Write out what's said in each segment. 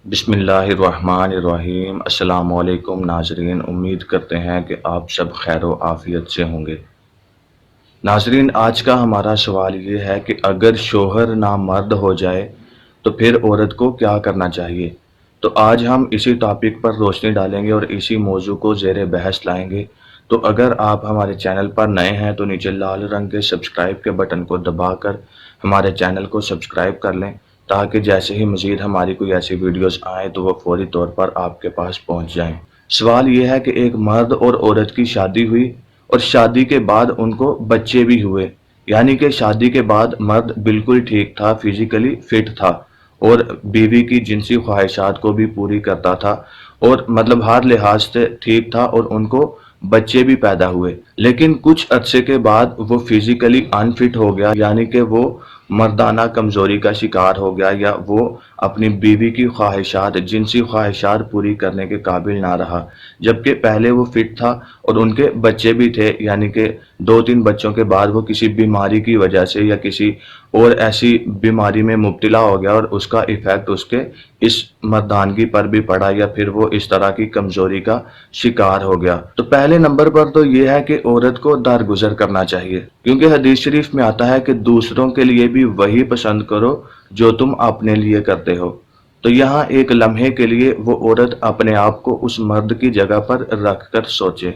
بسم اللہ الرحمن الرحیم۔ السلام علیکم ناظرین، امید کرتے ہیں کہ آپ سب خیر و عافیت سے ہوں گے۔ ناظرین، آج کا ہمارا سوال یہ ہے کہ اگر شوہر نامرد ہو جائے تو پھر عورت کو کیا کرنا چاہیے؟ تو آج ہم اسی ٹاپک پر روشنی ڈالیں گے اور اسی موضوع کو زیر بحث لائیں گے۔ تو اگر آپ ہمارے چینل پر نئے ہیں تو نیچے لال رنگ کے سبسکرائب کے بٹن کو دبا کر ہمارے چینل کو سبسکرائب کر لیں، تاکہ جیسے ہی مزید ہماری کوئی ایسی ویڈیوز آئیں تو وہ فوری طور پر آپ کے پاس پہنچ جائیں۔ سوال یہ ہے کہ ایک مرد اور عورت کی شادی ہوئی اور شادی کے بعد ان کو بچے بھی ہوئے، یعنی کہ شادی کے بعد مرد بالکل ٹھیک تھا، فزیکلی فٹ تھا اور بیوی کی جنسی خواہشات کو بھی پوری کرتا تھا، اور مطلب ہر لحاظ سے ٹھیک تھا، اور ان کو بچے بھی پیدا ہوئے۔ لیکن کچھ عرصے کے بعد وہ فزیکلی انفٹ ہو گیا، یعنی کہ وہ مردانہ کمزوری کا شکار ہو گیا، یا وہ اپنی بیوی کی خواہشات، جنسی خواہشات پوری کرنے کے قابل نہ رہا، جبکہ پہلے وہ فٹ تھا اور ان کے بچے بھی تھے، یعنی کہ 2-3 بچوں کے بعد وہ کسی بیماری کی وجہ سے یا کسی اور ایسی بیماری میں مبتلا ہو گیا، اور اس کا ایفیکٹ اس کے اس مردانگی پر بھی پڑا، یا پھر وہ اس طرح کی کمزوری کا شکار ہو گیا۔ تو پہلے نمبر پر تو یہ ہے کہ عورت کو درگزر کرنا چاہیے، کیونکہ حدیث شریف میں آتا ہے کہ دوسروں کے لیے بھی وہی پسند کرو جو تم اپنے لیے کرتے ہو۔ تو یہاں ایک لمحے کے لیے وہ عورت اپنے آپ کو اس مرد کی جگہ پر رکھ کر سوچے،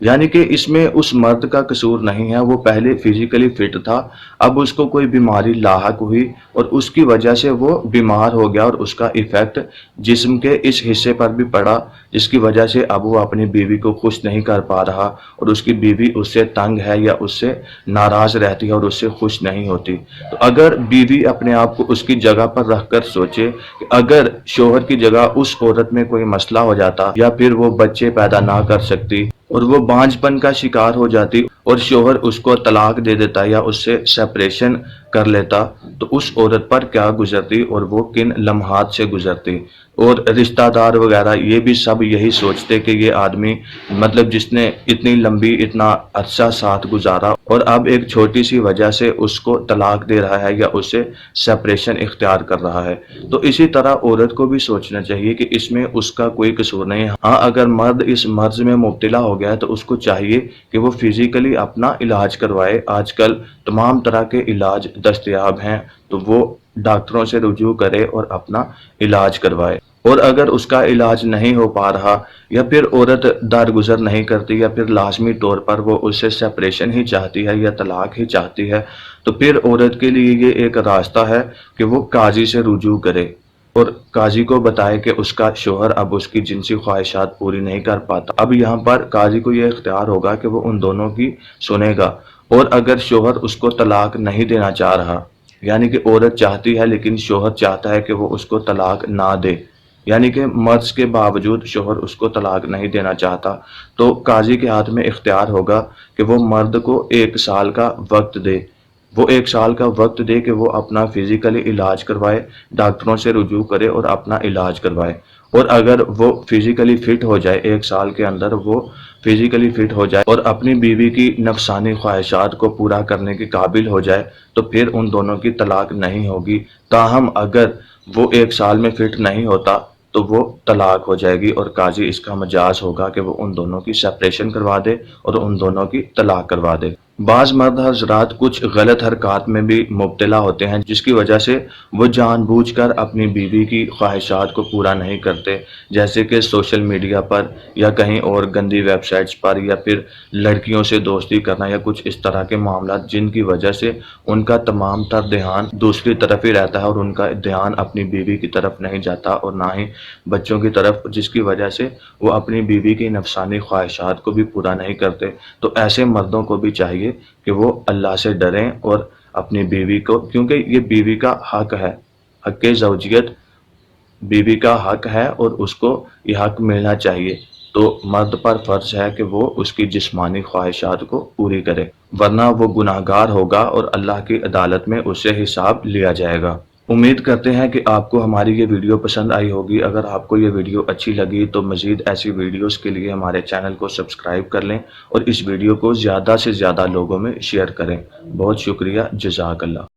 یعنی کہ اس میں اس مرد کا قصور نہیں ہے، وہ پہلے فزیکلی فٹ تھا، اب اس کو کوئی بیماری لاحق ہوئی اور اس کی وجہ سے وہ بیمار ہو گیا، اور اس کا ایفیکٹ جسم کے اس حصے پر بھی پڑا، جس کی وجہ سے اب وہ اپنی بیوی کو خوش نہیں کر پا رہا، اور اس کی بیوی اس سے تنگ ہے یا اس سے ناراض رہتی ہے اور اس سے خوش نہیں ہوتی۔ تو اگر بیوی اپنے آپ کو اس کی جگہ پر رکھ کر سوچے کہ اگر شوہر کی جگہ اس عورت میں کوئی مسئلہ ہو جاتا، یا پھر وہ بچے پیدا نہ کر سکتی اور وہ بانجھ پن کا شکار ہو جاتی اور شوہر اس کو طلاق دے دیتا یا اس سے سیپریشن کر لیتا، تو اس عورت پر کیا گزرتی اور وہ کن لمحات سے گزرتی، اور رشتہ دار وغیرہ یہ بھی سب یہی سوچتے کہ یہ آدمی مطلب جس نے اتنی لمبی اتنا عرصہ ساتھ گزارا اور اب ایک چھوٹی سی وجہ سے اس کو طلاق دے رہا ہے یا اس سے سیپریشن اختیار کر رہا ہے۔ تو اسی طرح عورت کو بھی سوچنا چاہیے کہ اس میں اس کا کوئی قصور نہیں ہے۔ ہاں، اگر مرد اس مرض میں مبتلا ہو گیا ہے تو اس کو چاہیے کہ وہ فزیکلی اپنا علاج کروائے۔ آج کل تمام طرح کے علاج دستیاب ہیں، تو وہ ڈاکٹروں سے رجوع کرے اور اپنا علاج کروائے۔ اور اگر اس کا علاج نہیں ہو پا رہا، یا پھر عورت درگزر نہیں کرتی، یا پھر لازمی طور پر وہ اس سے سیپریشن ہی چاہتی ہے یا طلاق ہی چاہتی ہے، تو پھر عورت کے لیے یہ ایک راستہ ہے کہ وہ قاضی سے رجوع کرے اور قاضی کو بتائے کہ اس کا شوہر اب اس کی جنسی خواہشات پوری نہیں کر پاتا۔ اب یہاں پر قاضی کو یہ اختیار ہوگا کہ وہ ان دونوں کی سنے گا، اور اگر شوہر اس کو طلاق نہیں دینا چاہ رہا، یعنی کہ عورت چاہتی ہے لیکن شوہر چاہتا ہے کہ وہ اس کو طلاق نہ دے، یعنی کہ مرض کے باوجود شوہر اس کو طلاق نہیں دینا چاہتا، تو قاضی کے ہاتھ میں اختیار ہوگا کہ وہ مرد کو 1 سال کا وقت دے، وہ 1 سال کا وقت دے کہ وہ اپنا فزیکلی علاج کروائے، ڈاکٹروں سے رجوع کرے اور اپنا علاج کروائے۔ اور اگر وہ فزیکلی فٹ ہو جائے، 1 سال کے اندر وہ فزیکلی فٹ ہو جائے اور اپنی بیوی کی نفسانی خواہشات کو پورا کرنے کے قابل ہو جائے، تو پھر ان دونوں کی طلاق نہیں ہوگی۔ تاہم اگر وہ 1 سال میں فٹ نہیں ہوتا تو وہ طلاق ہو جائے گی، اور قاضی اس کا مجاز ہوگا کہ وہ ان دونوں کی سیپریشن کروا دے اور ان دونوں کی طلاق کروا دے۔ بعض مرد حضرات کچھ غلط حرکات میں بھی مبتلا ہوتے ہیں، جس کی وجہ سے وہ جان بوجھ کر اپنی بیوی کی خواہشات کو پورا نہیں کرتے، جیسے کہ سوشل میڈیا پر یا کہیں اور گندی ویب سائٹس پر، یا پھر لڑکیوں سے دوستی کرنا، یا کچھ اس طرح کے معاملات جن کی وجہ سے ان کا تمام تر دھیان دوسری طرف ہی رہتا ہے، اور ان کا دھیان اپنی بیوی کی طرف نہیں جاتا اور نہ ہی بچوں کی طرف، جس کی وجہ سے وہ اپنی بیوی کی نفسانی خواہشات کو بھی پورا نہیں کرتے۔ تو ایسے مردوں کو بھی چاہیے کہ وہ اللہ سے ڈریں اور اپنی بیوی کو، کیونکہ یہ بیوی کا حق ہے، حق زوجیت بیوی کا حق ہے اور اس کو یہ حق ملنا چاہیے، تو مرد پر فرض ہے کہ وہ اس کی جسمانی خواہشات کو پوری کرے، ورنہ وہ گناہگار ہوگا اور اللہ کی عدالت میں اس سے حساب لیا جائے گا۔ امید کرتے ہیں کہ آپ کو ہماری یہ ویڈیو پسند آئی ہوگی۔ اگر آپ کو یہ ویڈیو اچھی لگی تو مزید ایسی ویڈیوز کے لیے ہمارے چینل کو سبسکرائب کر لیں اور اس ویڈیو کو زیادہ سے زیادہ لوگوں میں شیئر کریں۔ بہت شکریہ، جزاک اللہ۔